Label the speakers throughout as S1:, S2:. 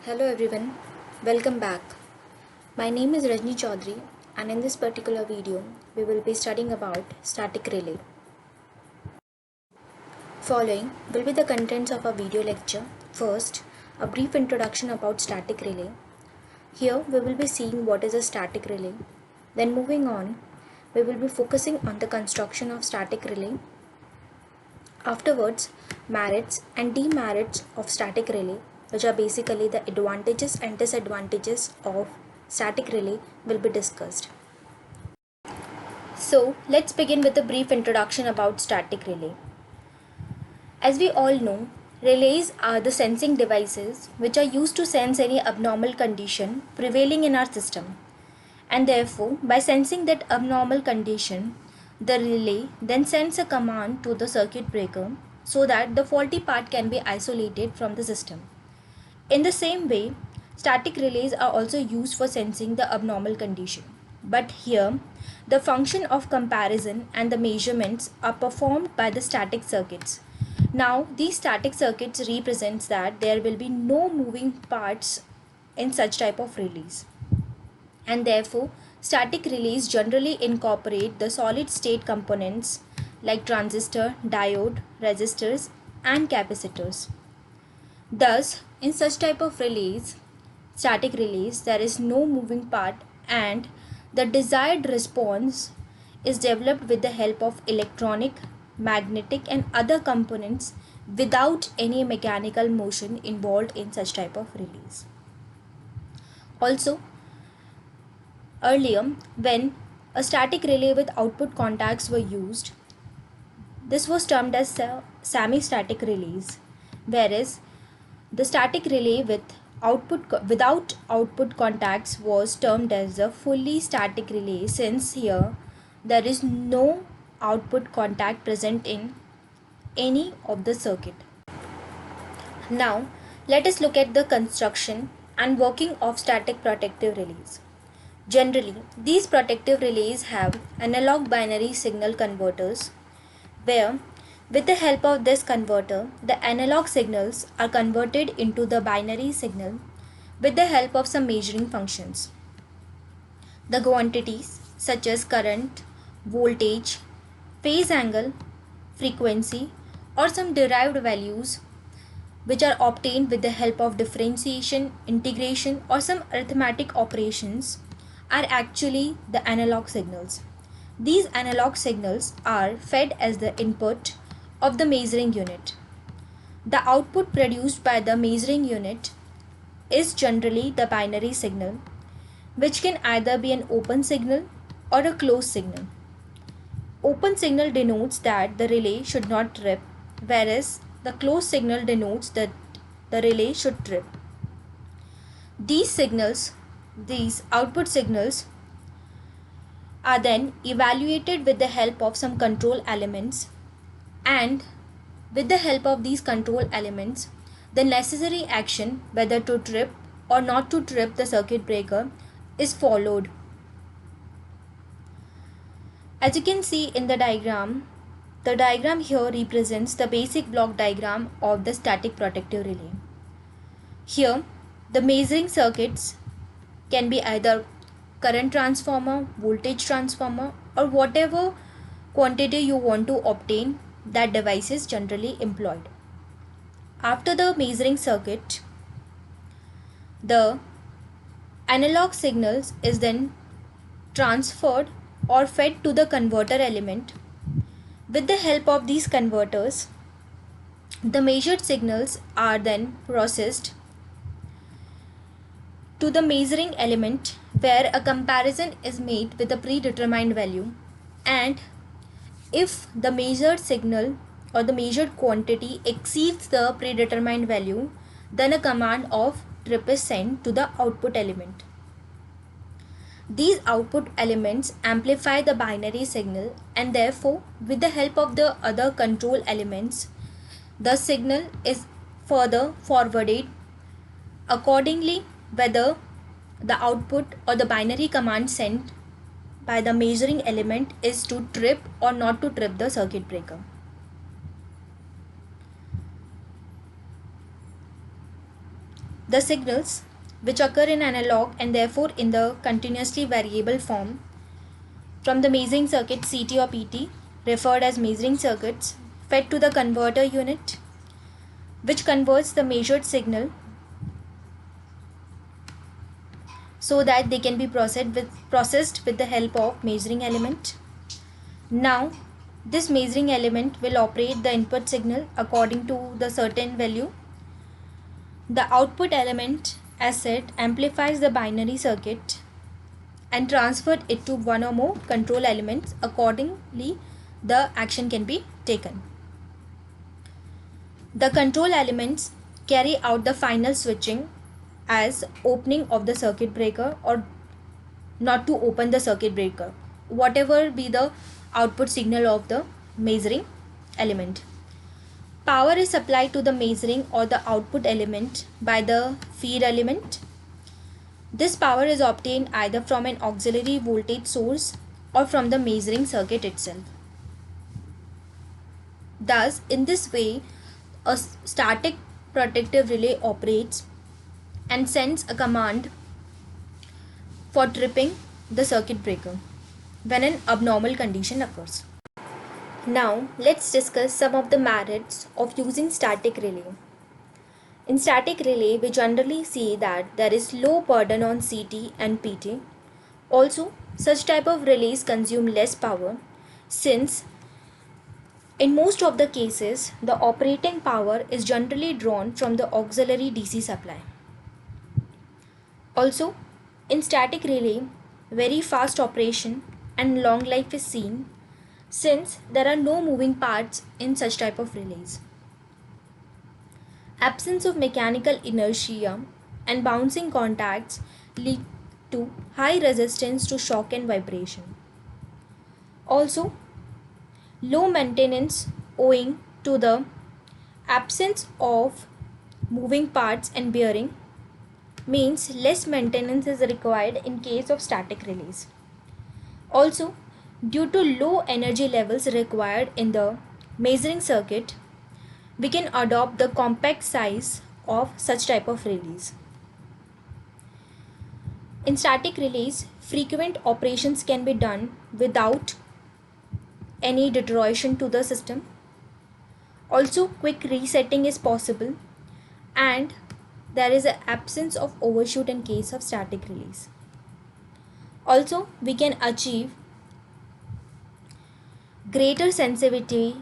S1: Hello everyone, welcome back. My name is Rajni Chaudhary and in this particular video we will be studying about static relay. Following will be the contents of our video lecture. First, a brief introduction about static relay. Here we will be seeing what is a static relay. Then moving on, we will be focusing on the construction of static relay. Afterwards, merits and demerits of static relay, which are basically the advantages and disadvantages of static relay, will be discussed. So, let's begin with a brief introduction about static relay. As we all know, relays are the sensing devices which are used to sense any abnormal condition prevailing in our system. And therefore, by sensing that abnormal condition, the relay then sends a command to the circuit breaker so that the faulty part can be isolated from the system. In the same way, static relays are also used for sensing the abnormal condition. But here, the function of comparison and the measurements are performed by the static circuits. Now, these static circuits represents that there will be no moving parts in such type of relays. And therefore, static relays generally incorporate the solid state components like transistor, diode, resistors, and capacitors. Thus, in such type of relays, static relays, there is no moving part and the desired response is developed with the help of electronic, magnetic and other components without any mechanical motion involved in such type of relays. Also, earlier, when a static relay with output contacts were used, this was termed as semi-static relays, whereas the static relay without output contacts was termed as a fully static relay, since here there is no output contact present in any of the circuit. Now, let us look at the construction and working of static protective relays. Generally, these protective relays have analog binary signal converters where, with the help of this converter, the analog signals are converted into the binary signal with the help of some measuring functions. The quantities such as current, voltage, phase angle, frequency, or some derived values which are obtained with the help of differentiation, integration, or some arithmetic operations are actually the analog signals. These analog signals are fed as the input of the measuring unit. The output produced by the measuring unit is generally the binary signal, which can either be an open signal or a closed signal. Open signal denotes that the relay should not trip, whereas the closed signal denotes that the relay should trip. These output signals are then evaluated with the help of some control elements, and with the help of these control elements, the necessary action whether to trip or not to trip the circuit breaker is followed. As you can see in the diagram here represents the basic block diagram of the static protective relay. Here, the measuring circuits can be either current transformer, voltage transformer, or whatever quantity you want to obtain, that device is generally employed. After the measuring circuit, the analog signals is then transferred or fed to the converter element. With the help of these converters, the measured signals are then processed to the measuring element, where a comparison is made with a predetermined value, and if the measured signal or the measured quantity exceeds the predetermined value, then a command of trip is sent to the output element. These output elements amplify the binary signal, and therefore, with the help of the other control elements, the signal is further forwarded accordingly, whether the output or the binary command sent by the measuring element is to trip or not to trip the circuit breaker. The signals, which occur in analog and therefore in the continuously variable form from the measuring circuit CT or PT, referred as measuring circuits, fed to the converter unit, which converts the measured signal so that they can be processed with the help of measuring element. Now, this measuring element will operate the input signal according to the certain value. The output element, as said, amplifies the binary circuit and transfer it to one or more control elements. Accordingly, the action can be taken. The control elements carry out the final switching as opening of the circuit breaker or not to open the circuit breaker, whatever be the output signal of the measuring element. Power is supplied to the measuring or the output element by the feed element. This power is obtained either from an auxiliary voltage source or from the measuring circuit itself. Thus, in this way, a static protective relay operates and sends a command for tripping the circuit breaker when an abnormal condition occurs. Now, let's discuss some of the merits of using static relay. In static relay, we generally see that there is low burden on CT and PT. Also, such type of relays consume less power since in most of the cases, the operating power is generally drawn from the auxiliary DC supply. Also, in static relay, very fast operation and long life is seen since there are no moving parts in such type of relays. Absence of mechanical inertia and bouncing contacts lead to high resistance to shock and vibration. Also, low maintenance owing to the absence of moving parts and bearing means less maintenance is required in case of static relays. Also, due to low energy levels required in the measuring circuit, we can adopt the compact size of such type of relays. In static relays, frequent operations can be done without any deterioration to the system. Also, quick resetting is possible and there is an absence of overshoot in case of static relays. Also, we can achieve greater sensitivity.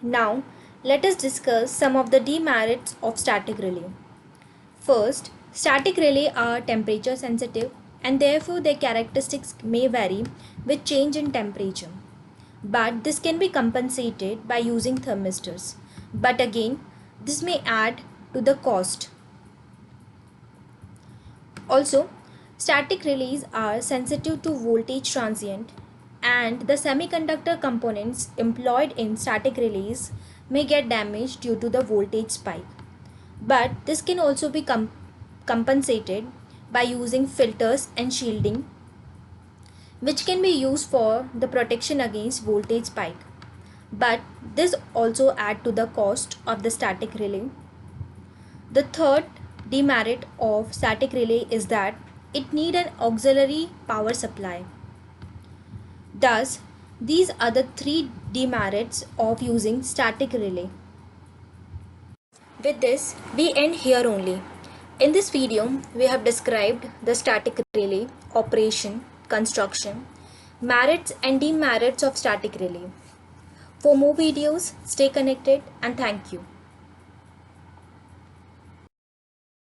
S1: Now, let us discuss some of the demerits of static relay. First, static relay are temperature sensitive and therefore their characteristics may vary with change in temperature. But this can be compensated by using thermistors. But again, this may add to the cost. Also, static relays are sensitive to voltage transient and the semiconductor components employed in static relays may get damaged due to the voltage spike. But this can also be compensated by using filters and shielding, which can be used for the protection against voltage spike. But this also adds to the cost of the static relay. The third demerit of static relay is that it needs an auxiliary power supply. Thus, these are the three demerits of using static relay. With this, we end here only. In this video, we have described the static relay, operation, construction, merits and demerits of static relay. For more videos, stay connected and thank you.